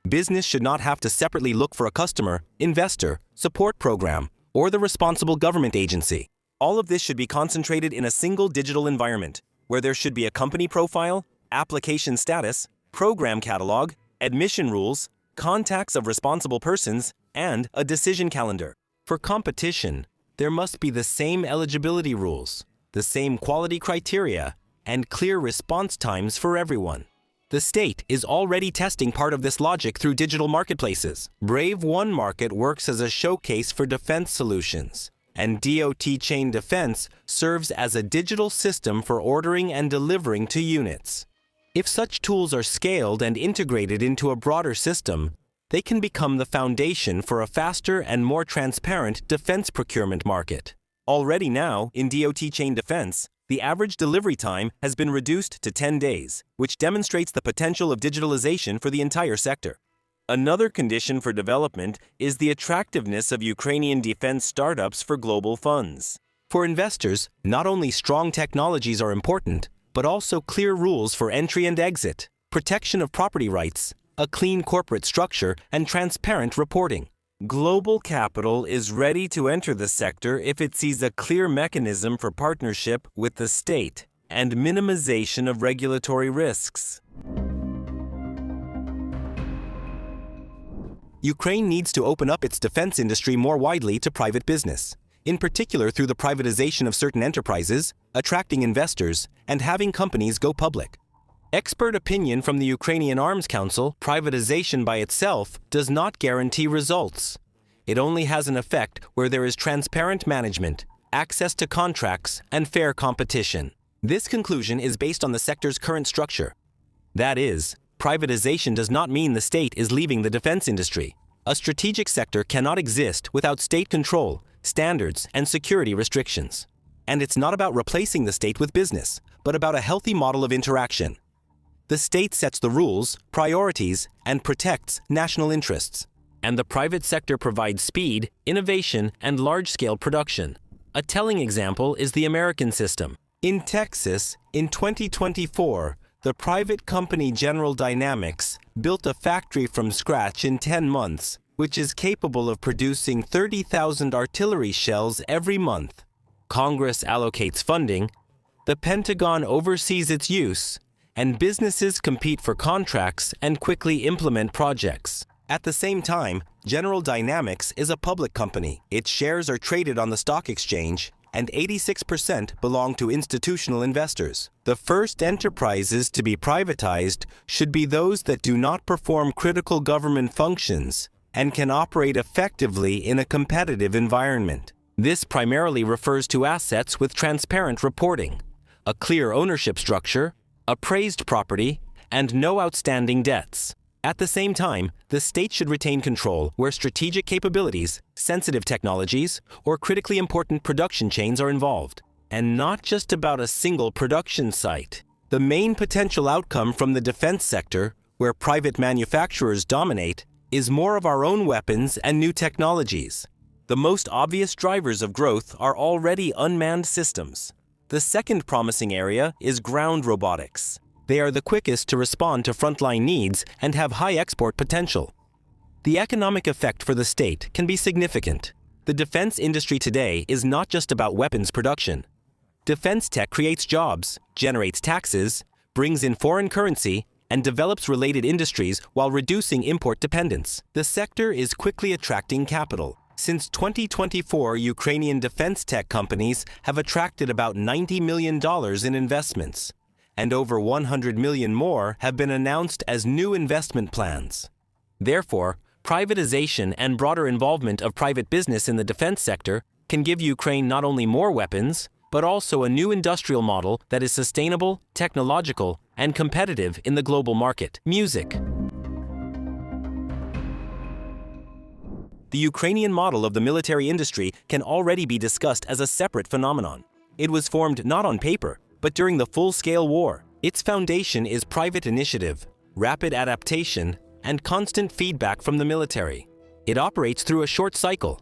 Business should not have to separately look for a customer, investor, support program, or the responsible government agency. All of this should be concentrated in a single digital environment, where there should be a company profile, application status, program catalog, admission rules, contacts of responsible persons, and a decision calendar. For competition, there must be the same eligibility rules, the same quality criteria, and clear response times for everyone. The state is already testing part of this logic through digital marketplaces. Brave One Market works as a showcase for defense solutions, and DOT Chain Defense serves as a digital system for ordering and delivering to units. If such tools are scaled and integrated into a broader system, they can become the foundation for a faster and more transparent defense procurement market. Already now, in DOT Chain Defense, The average delivery time has been reduced to 10 days, which demonstrates the potential of digitalization for the entire sector. Another condition for development is the attractiveness of Ukrainian defense startups for global funds. For investors, not only strong technologies are important, but also clear rules for entry and exit, protection of property rights, a clean corporate structure, and transparent reporting. Global capital is ready to enter the sector if it sees a clear mechanism for partnership with the state and minimization of regulatory risks. Ukraine needs to open up its defense industry more widely to private business, in particular through the privatization of certain enterprises, attracting investors, and having companies go public. Expert opinion from the Ukrainian Arms Council, privatization by itself does not guarantee results. It only has an effect where there is transparent management, access to contracts, and fair competition. This conclusion is based on the sector's current structure. That is, privatization does not mean the state is leaving the defense industry. A strategic sector cannot exist without state control, standards, and security restrictions. And it's not about replacing the state with business, but about a healthy model of interaction. The state sets the rules, priorities, and protects national interests. And the private sector provides speed, innovation, and large-scale production. A telling example is the American system. In Texas, in 2024, the private company General Dynamics built a factory from scratch in 10 months, which is capable of producing 30,000 artillery shells every month. Congress allocates funding, the Pentagon oversees its use, and businesses compete for contracts and quickly implement projects. At the same time, General Dynamics is a public company. Its shares are traded on the stock exchange, and 86% belong to institutional investors. The first enterprises to be privatized should be those that do not perform critical government functions and can operate effectively in a competitive environment. This primarily refers to assets with transparent reporting, a clear ownership structure, appraised property, and no outstanding debts. At the same time, the state should retain control where strategic capabilities, sensitive technologies, or critically important production chains are involved, and not just about a single production site. The main potential outcome from the defense sector, where private manufacturers dominate, is more of our own weapons and new technologies. The most obvious drivers of growth are already unmanned systems. The second promising area is ground robotics. They are the quickest to respond to frontline needs and have high export potential. The economic effect for the state can be significant. The defense industry today is not just about weapons production. Defense tech creates jobs, generates taxes, brings in foreign currency, and develops related industries while reducing import dependence. The sector is quickly attracting capital. Since 2024, Ukrainian defense tech companies have attracted about $90 million in investments, and over 100 million more have been announced as new investment plans. Therefore, privatization and broader involvement of private business in the defense sector can give Ukraine not only more weapons, but also a new industrial model that is sustainable, technological, and competitive in the global market. Music. The Ukrainian model of the military industry can already be discussed as a separate phenomenon. It was formed not on paper, but during the full-scale war. Its foundation is private initiative, rapid adaptation, and constant feedback from the military. It operates through a short cycle: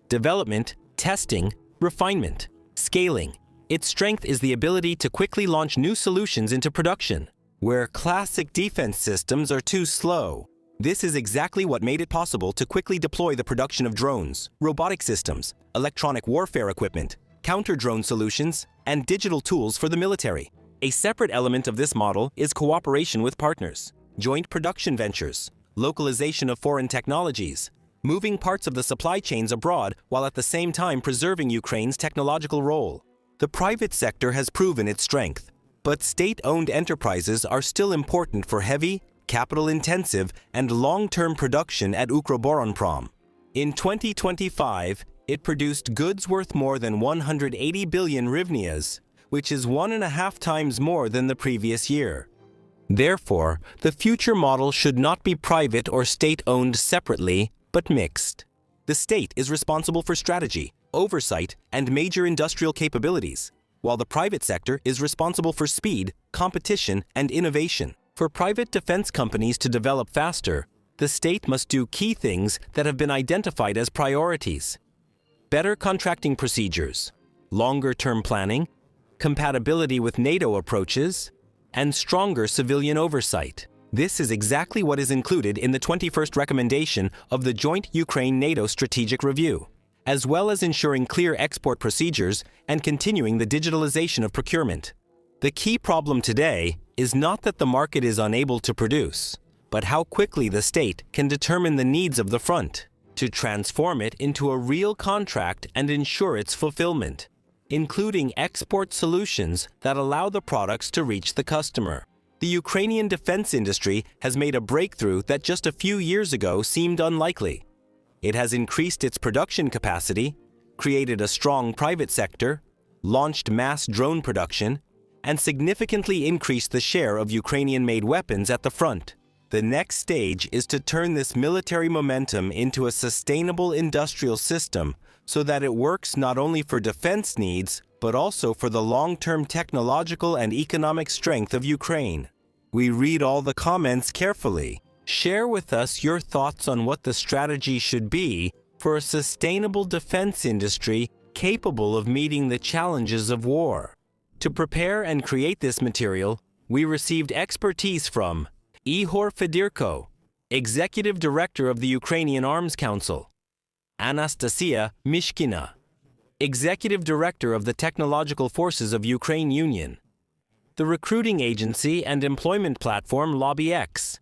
development, testing, refinement, scaling. Its strength is the ability to quickly launch new solutions into production, where classic defense systems are too slow. This is exactly what made it possible to quickly deploy the production of drones, robotic systems, electronic warfare equipment, counter-drone solutions, and digital tools for the military. A separate element of this model is cooperation with partners, joint production ventures, localization of foreign technologies, moving parts of the supply chains abroad while at the same time preserving Ukraine's technological role. The private sector has proven its strength, but state-owned enterprises are still important for heavy, capital-intensive, and long-term production at Ukroboronprom. In 2025, it produced goods worth more than 180 billion hryvnias, which is 1.5 times more than the previous year. Therefore, the future model should not be private or state-owned separately, but mixed. The state is responsible for strategy, oversight, and major industrial capabilities. while the private sector is responsible for speed, competition, and innovation. For private defense companies to develop faster, the state must do key things that have been identified as priorities: better contracting procedures, longer-term planning, compatibility with NATO approaches, and stronger civilian oversight. This is exactly what is included in the 21st recommendation of the Joint Ukraine-NATO Strategic Review, as well as ensuring clear export procedures and continuing the digitalization of procurement. The key problem today is not that the market is unable to produce, but how quickly the state can determine the needs of the front to transform it into a real contract and ensure its fulfillment, including export solutions that allow the products to reach the customer. The Ukrainian defense industry has made a breakthrough that just a few years ago seemed unlikely. It has increased its production capacity, created a strong private sector, launched mass drone production, and significantly increased the share of Ukrainian-made weapons at the front. The next stage is to turn this military momentum into a sustainable industrial system so that it works not only for defense needs, but also for the long-term technological and economic strength of Ukraine. We read all the comments carefully. Share with us your thoughts on what the strategy should be for a sustainable defense industry capable of meeting the challenges of war. To prepare and create this material, we received expertise from Ihor Fedirko, Executive Director of the Ukrainian Arms Council; Anastasia Mishkina, Executive Director of the Technological Forces of Ukraine Union; the recruiting agency and employment platform LobbyX,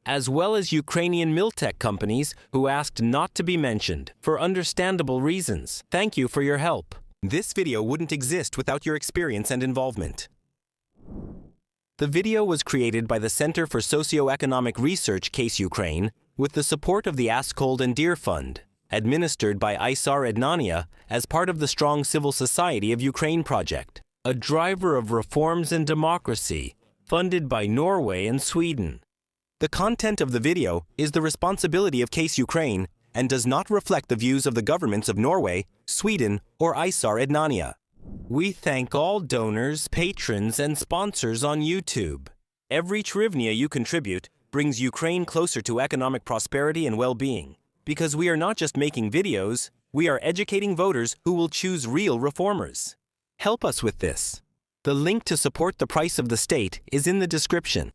as well as Ukrainian Miltech companies who asked not to be mentioned for understandable reasons. Thank you for your help. This video wouldn't exist without your experience and involvement. The video was created by the Center for Socioeconomic Research Case Ukraine with the support of the Askold and Deer Fund, administered by Isar Ednania as part of the Strong Civil Society of Ukraine project, a driver of reforms and democracy funded by Norway and Sweden. The content of the video is the responsibility of Case Ukraine and does not reflect the views of the governments of Norway, Sweden, or Isar Ednania. We thank all donors, patrons, and sponsors on YouTube. Every hryvnia you contribute brings Ukraine closer to economic prosperity and well-being, because we are not just making videos, we are educating voters who will choose real reformers. Help us with this. The link to support the price of the state is in the description.